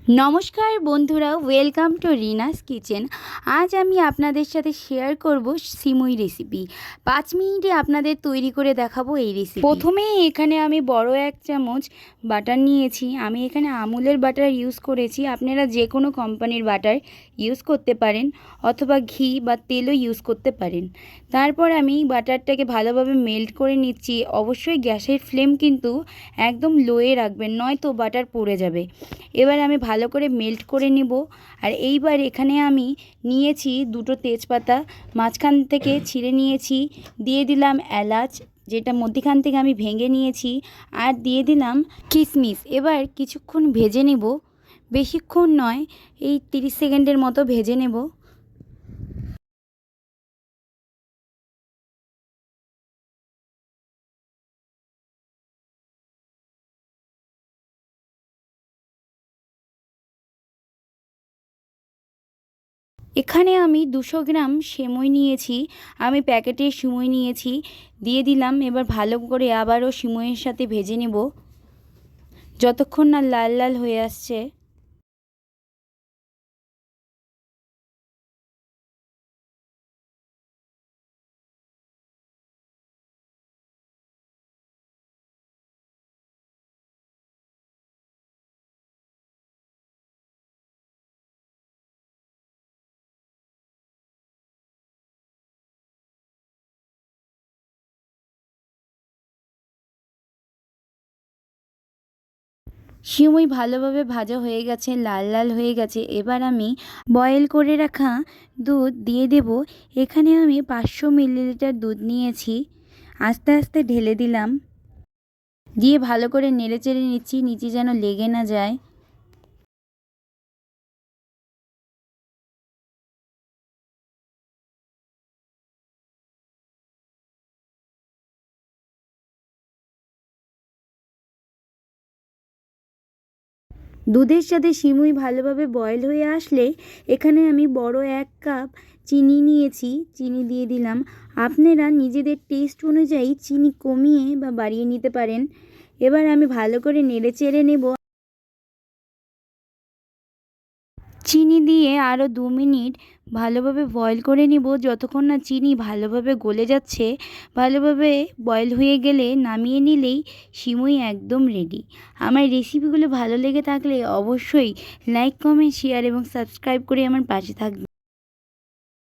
নমস্কার বন্ধুরা, welcome to Rina's kitchen. আজ আমি আপনাদের সাথে শেয়ার করব সিমুই রেসিপি। 5 মিনিটে আপনাদের তৈরি করে দেখাবো এই রেসিপি। প্রথমেই এখানে আমি বড় 1 চামচ বাটার নিয়েছি। আমি এখানে আমুলের বাটার ইউজ করেছি, আপনারা যে কোনো কোম্পানির বাটার ইউজ করতে পারেন অথবা ঘি বা তেলও ইউজ করতে পারেন। তারপর আমি বাটারটাকে ভালোভাবে মেল্ট করে নিচ্ছি। অবশ্যই গ্যাসের ফ্লেম কিন্তু একদম লোয়ে রাখবেন, নয়তো বাটার পুড়ে যাবে। এবার আমি ভালো করে মেল্ট করে নেব। আর এইবার এখানে আমি নিয়েছি 2টো তেজপাতা, মাঝখান থেকে ছিঁড়ে নিয়েছি। দিয়ে দিলাম এলাচ, যেটা মধ্যখান থেকে আমি ভেঙে নিয়েছি। আর দিয়ে দিলাম কিশমিশ। এবার কিছুক্ষণ ভেজে নেব, বেশিক্ষণ নয়, এই 30 সেকেন্ডের মতো ভেজে নেব। এখানে আমি 200 গ্রাম সেমই নিয়েছি, আমি প্যাকেটের সিমই নিয়েছি। দিয়ে দিলাম। এবার ভালো করে আবারও সিমইয়ের সাথে ভেজে নেব যতক্ষণ না লাল লাল হয়ে আসছে। সিমই ভালোভাবে ভাজা হয়ে গেছে, লাল লাল হয়ে গেছে। এবার আমি বয়েল করে রাখা দুধ দিয়ে দেব। এখানে আমি 500 মিলিলিটার দুধ নিয়েছি। আস্তে আস্তে ঢেলে দিলাম, দিয়ে ভালো করে নেড়েচেড়ে নিচ্ছি, নিচে যেন লেগে না যায়। দুধের সাথে সিমুই ভালোভাবে বয়েল হয়ে আসলে এখানে আমি বড় 1 কাপ চিনি নিয়েছি, চিনি দিয়ে দিলাম। আপনারা নিজেদের টেস্ট অনুযায়ী চিনি কমিয়ে বা বাড়িয়ে নিতে পারেন। এবার আমি ভালো করে নেড়ে চেড়ে নেব। চিনি দিয়ে আরও 2 মিনিট ভালোভাবে বয়েল করে নিব, যতক্ষণ না চিনি ভালোভাবে গলে যাচ্ছে। ভালোভাবে বয়েল হয়ে গেলে নামিয়ে নিলেই সিমুই একদম রেডি। আমার রেসিপিগুলো ভালো লেগে থাকলে অবশ্যই লাইক, কমেন্ট, শেয়ার এবং সাবস্ক্রাইব করে আমার পাশে থাকবেন।